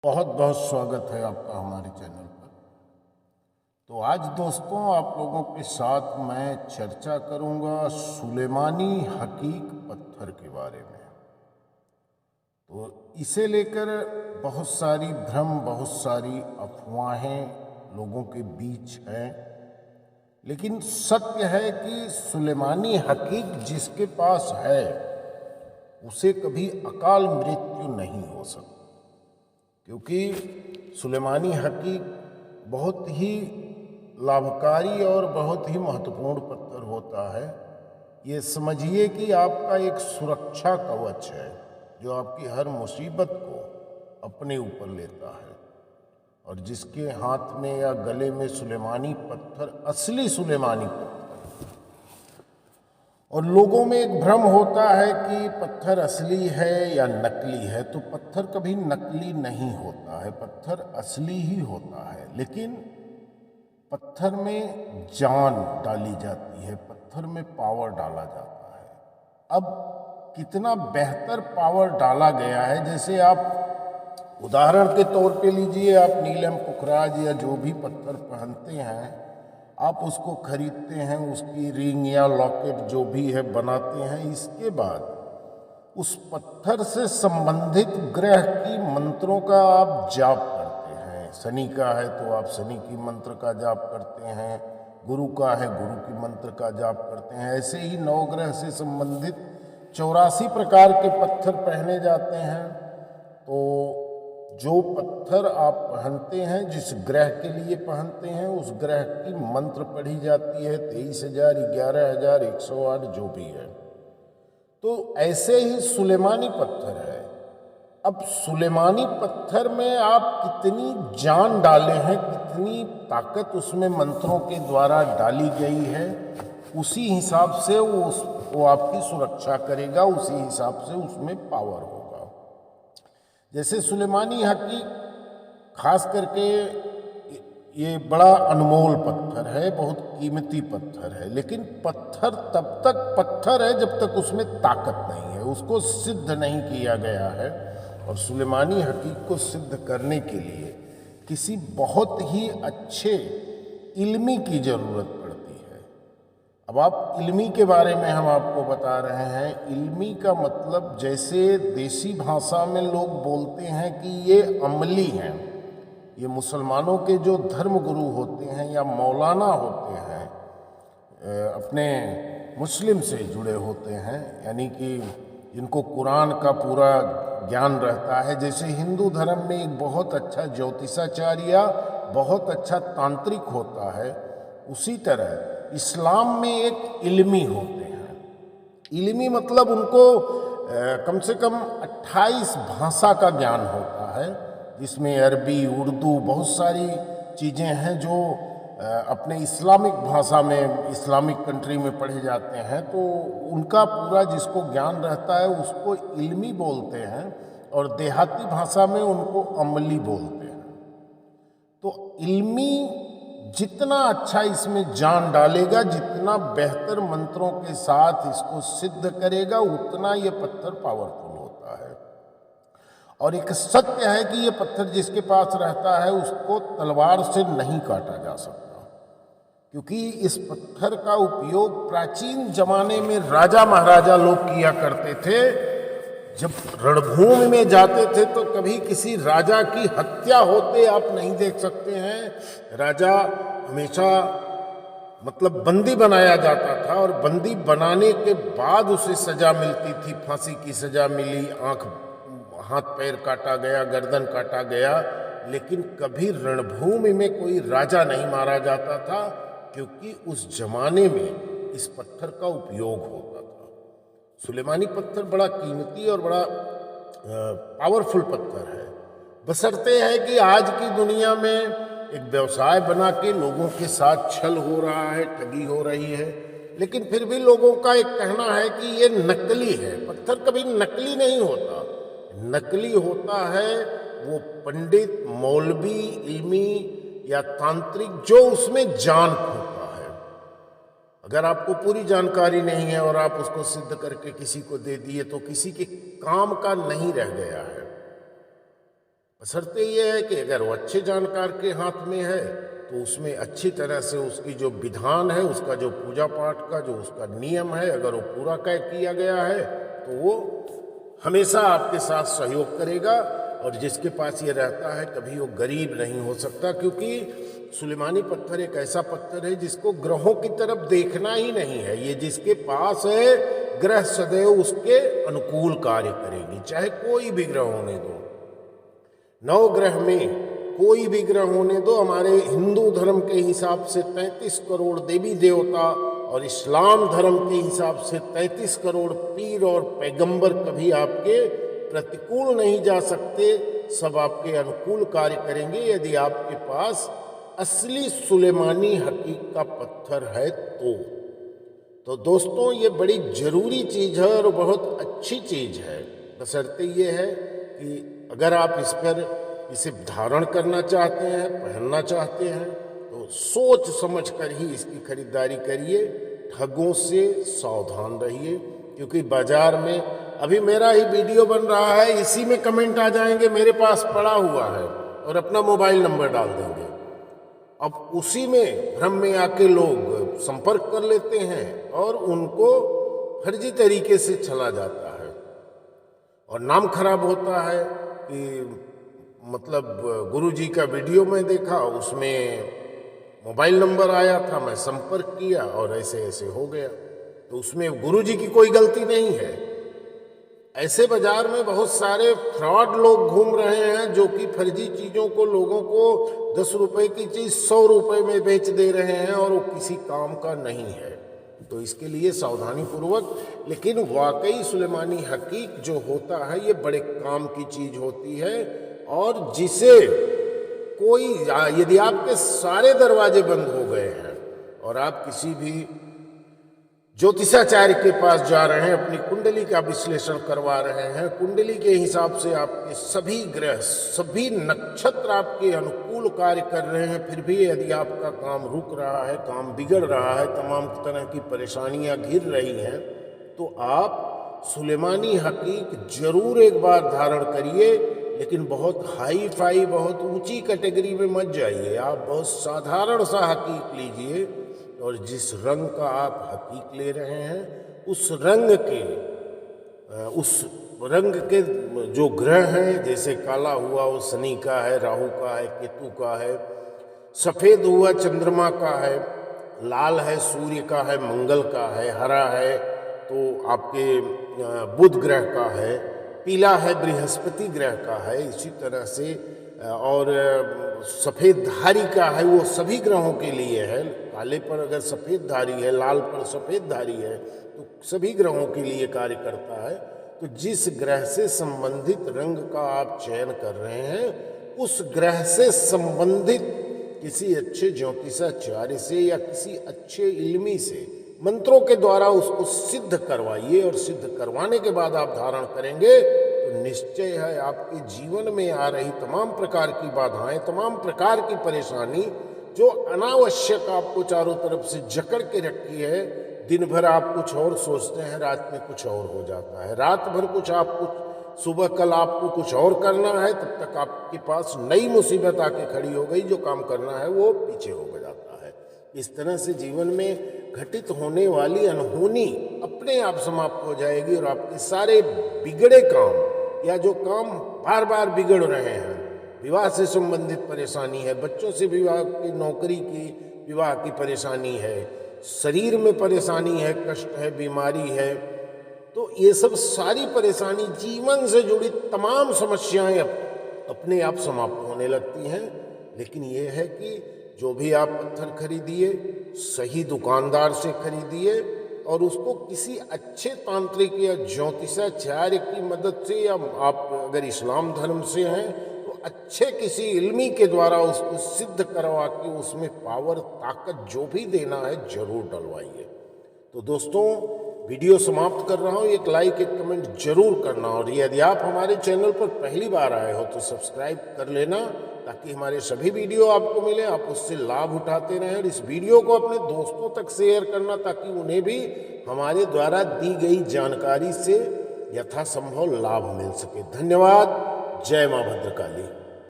बहुत बहुत स्वागत है आपका हमारे चैनल पर। तो आज दोस्तों आप लोगों के साथ मैं चर्चा करूंगा सुलेमानी हकीक पत्थर के बारे में। तो इसे लेकर बहुत सारी भ्रम, बहुत सारी अफवाहें लोगों के बीच हैं, लेकिन सत्य है कि सुलेमानी हकीक जिसके पास है उसे कभी अकाल मृत्यु नहीं हो सकती, क्योंकि सुलेमानी हकीक बहुत ही लाभकारी और बहुत ही महत्वपूर्ण पत्थर होता है। ये समझिए कि आपका एक सुरक्षा कवच है जो आपकी हर मुसीबत को अपने ऊपर लेता है। और जिसके हाथ में या गले में सुलेमानी पत्थर, असली सुलेमानी पत्थर, और लोगों में एक भ्रम होता है कि पत्थर असली है या नकली है। तो पत्थर कभी नकली नहीं होता है, पत्थर असली ही होता है। लेकिन पत्थर में जान डाली जाती है, पत्थर में पावर डाला जाता है। अब कितना बेहतर पावर डाला गया है, जैसे आप उदाहरण के तौर पे लीजिए, आप नीलम पुखराज या जो भी पत्थर पहनते हैं, आप उसको खरीदते हैं, उसकी रिंग या लॉकेट जो भी है बनाते हैं। इसके बाद उस पत्थर से संबंधित ग्रह की मंत्रों का आप जाप करते हैं। शनि का है तो आप शनि की मंत्र का जाप करते हैं, गुरु का है गुरु की मंत्र का जाप करते हैं। ऐसे ही नवग्रह से संबंधित 84 प्रकार के पत्थर पहने जाते हैं। तो जो पत्थर आप पहनते हैं, जिस ग्रह के लिए पहनते हैं, उस ग्रह की मंत्र पढ़ी जाती है, 23,000, 11,000, 108 जो भी है। तो ऐसे ही सुलेमानी पत्थर है। अब सुलेमानी पत्थर में आप कितनी जान डाले हैं, कितनी ताकत उसमें मंत्रों के द्वारा डाली गई है, उसी हिसाब से वो आपकी सुरक्षा करेगा, उसी हिसाब से उसमें पावर होगा। जैसे सुलेमानी हकीक खास करके ये बड़ा अनमोल पत्थर है, बहुत कीमती पत्थर है। लेकिन पत्थर तब तक पत्थर है जब तक उसमें ताकत नहीं है, उसको सिद्ध नहीं किया गया है। और सुलेमानी हकीक को सिद्ध करने के लिए किसी बहुत ही अच्छे इल्मी की जरूरत पड़ती है। अब आप इल्मी के बारे में हम आपको बता रहे हैं। इल्मी का मतलब, जैसे देसी भाषा में लोग बोलते हैं कि ये अमली हैं, ये मुसलमानों के जो धर्म गुरु होते हैं या मौलाना होते हैं, अपने मुस्लिम से जुड़े होते हैं, यानी कि जिनको कुरान का पूरा ज्ञान रहता है। जैसे हिंदू धर्म में एक बहुत अच्छा ज्योतिषाचार्य, बहुत अच्छा तांत्रिक होता है, उसी तरह इस्लाम में एक इल्मी होते हैं। इल्मी मतलब उनको कम से कम 28 भाषा का ज्ञान होता है, जिसमें अरबी, उर्दू, बहुत सारी चीज़ें हैं जो अपने इस्लामिक भाषा में, इस्लामिक कंट्री में पढ़े जाते हैं। तो उनका पूरा जिसको ज्ञान रहता है उसको इल्मी बोलते हैं, और देहाती भाषा में उनको अमली बोलते हैं। तो इल्मी जितना अच्छा इसमें जान डालेगा, जितना बेहतर मंत्रों के साथ इसको सिद्ध करेगा, उतना ये पत्थर पावरफुल होता है। और एक सत्य है कि ये पत्थर जिसके पास रहता है उसको तलवार से नहीं काटा जा सकता, क्योंकि इस पत्थर का उपयोग प्राचीन जमाने में राजा महाराजा लोग किया करते थे। जब रणभूमि में जाते थे तो कभी किसी राजा की हत्या होते आप नहीं देख सकते हैं। राजा हमेशा मतलब बंदी बनाया जाता था, और बंदी बनाने के बाद उसे सजा मिलती थी। फांसी की सजा मिली, आंख, हाथ पैर काटा गया, गर्दन काटा गया, लेकिन कभी रणभूमि में कोई राजा नहीं मारा जाता था, क्योंकि उस जमाने में इस पत्थर का उपयोग होता था। सुलेमानी पत्थर बड़ा कीमती और बड़ा पावरफुल पत्थर है। बशर्ते है कि आज की दुनिया में एक व्यवसाय बना के लोगों के साथ छल हो रहा है, ठगी हो रही है, लेकिन फिर भी लोगों का एक कहना है कि ये नकली है। पत्थर कभी नकली नहीं होता। नकली होता है वो पंडित, मौलवी, इल्मी या तांत्रिक जो उसमें जान फूंकता है। अगर आपको पूरी जानकारी नहीं है और आप उसको सिद्ध करके किसी को दे दिए तो किसी के काम का नहीं रह गया है। बशर्ते ये है कि अगर वो अच्छे जानकार के हाथ में है तो उसमें अच्छी तरह से उसकी जो विधान है, उसका जो पूजा पाठ का जो उसका नियम है, अगर वो पूरा किया गया है तो वो हमेशा आपके साथ सहयोग करेगा। और जिसके पास ये रहता है कभी वो गरीब नहीं हो सकता, क्योंकि सुलेमानी पत्थर एक ऐसा पत्थर है जिसको ग्रहों की तरफ देखना ही नहीं है। ये जिसके पास है, ग्रह सदैव उसके अनुकूल कार्य करेंगे, चाहे कोई भी ग्रह होने दो। 9 ग्रह में कोई भी ग्रह होने दो, हमारे हिंदू धर्म के हिसाब से 33 करोड़ देवी देवता और इस्लाम धर्म के हिसाब से 33 करोड़ पीर और पैगंबर कभी आपके प्रतिकूल नहीं जा सकते, सब आपके अनुकूल कार्य करेंगे यदि आपके पास असली सुलेमानी हकीक का पत्थर है तो दोस्तों ये बड़ी जरूरी चीज़ है और बहुत अच्छी चीज़ है। बशर्ते ये है कि अगर आप इसे धारण करना चाहते हैं, पहनना चाहते हैं, तो सोच समझ कर ही इसकी खरीदारी करिए। ठगों से सावधान रहिए, क्योंकि बाजार में अभी मेरा ही वीडियो बन रहा है, इसी में कमेंट आ जाएंगे मेरे पास पड़ा हुआ है और अपना मोबाइल नंबर डाल देंगे। अब उसी में भ्रम में आके लोग संपर्क कर लेते हैं और उनको फर्जी तरीके से चला जाता है और नाम खराब होता है कि मतलब गुरुजी का वीडियो में देखा, उसमें मोबाइल नंबर आया था, मैं संपर्क किया और ऐसे ऐसे हो गया। तो उसमें गुरुजी की कोई गलती नहीं है। ऐसे बाजार में बहुत सारे फ्रॉड लोग घूम रहे हैं जो कि फर्जी चीज़ों को लोगों को 10 रुपए की चीज़ 100 रुपए में बेच दे रहे हैं और वो किसी काम का नहीं है। तो इसके लिए सावधानी पूर्वक, लेकिन वाकई सुलेमानी हकीक जो होता है ये बड़े काम की चीज़ होती है और जिसे कोई, यदि आपके सारे दरवाजे बंद हो गए हैं और आप किसी भी ज्योतिषाचार्य के पास जा रहे हैं, अपनी कुंडली का विश्लेषण करवा रहे हैं, कुंडली के हिसाब से आपके सभी ग्रह, सभी नक्षत्र आपके अनुकूल कार्य कर रहे हैं, फिर भी यदि आपका काम रुक रहा है, काम बिगड़ रहा है, तमाम तरह की परेशानियां घिर रही हैं, तो आप सुलेमानी हकीक जरूर एक बार धारण करिए। लेकिन बहुत हाई फाई, बहुत ऊंची कैटेगरी में मत जाइए। आप बहुत साधारण सा हकीक लीजिए और जिस रंग का आप हकीक ले रहे हैं उस रंग के जो ग्रह हैं, जैसे काला हुआ वो शनि का है, राहु का है, केतु का है, सफ़ेद हुआ चंद्रमा का है, लाल है सूर्य का है, मंगल का है, हरा है तो आपके बुध ग्रह का है, पीला है बृहस्पति ग्रह का है, इसी तरह से और सफ़ेद धारी का है, वो सभी ग्रहों के लिए है। काले पर अगर सफ़ेद धारी है, लाल पर सफ़ेद धारी है तो सभी ग्रहों के लिए कार्य करता है। तो जिस ग्रह से संबंधित रंग का आप चयन कर रहे हैं उस ग्रह से संबंधित किसी अच्छे ज्योतिषाचार्य से या किसी अच्छे इल्मी से मंत्रों के द्वारा उसको सिद्ध करवाइए और सिद्ध करवाने के बाद आप धारण करेंगे तो निश्चय है आपके जीवन में आ रही तमाम प्रकार की बाधाएं, तमाम प्रकार की परेशानी जो अनावश्यक आपको चारों तरफ से जकड़ के रखी है, दिन भर आप कुछ और सोचते हैं, रात में कुछ और हो जाता है, रात भर सुबह कल आपको कुछ और करना है, तब तक आपके पास नई मुसीबत आके खड़ी हो गई, जो काम करना है वो पीछे हो जाता है। इस तरह से जीवन में घटित होने वाली अनहोनी अपने आप समाप्त हो जाएगी और आपके सारे बिगड़े काम या जो काम बार बार बिगड़ रहे हैं, विवाह से संबंधित परेशानी है, बच्चों से विवाह की, नौकरी की, विवाह की परेशानी है, शरीर में परेशानी है, कष्ट है, बीमारी है, तो ये सब सारी परेशानी, जीवन से जुड़ी तमाम समस्याएं अपने आप समाप्त होने लगती हैं। लेकिन ये है कि जो भी आप पत्थर खरीदिए सही दुकानदार से खरीदिए और उसको किसी अच्छे तांत्रिक या ज्योतिषाचार्य की मदद से, या आप अगर इस्लाम धर्म से हैं तो अच्छे किसी इल्मी के द्वारा उसको सिद्ध करवा के उसमें पावर, ताकत जो भी देना है जरूर डलवाइए। तो दोस्तों वीडियो समाप्त कर रहा हूँ, एक लाइक एक कमेंट जरूर करना और यदि आप हमारे चैनल पर पहली बार आए हो तो सब्सक्राइब कर लेना ताकि हमारे सभी वीडियो आपको मिले, आप उससे लाभ उठाते रहें। और इस वीडियो को अपने दोस्तों तक शेयर करना ताकि उन्हें भी हमारे द्वारा दी गई जानकारी से यथासंभव लाभ मिल सके। धन्यवाद। जय मां भद्रकाली।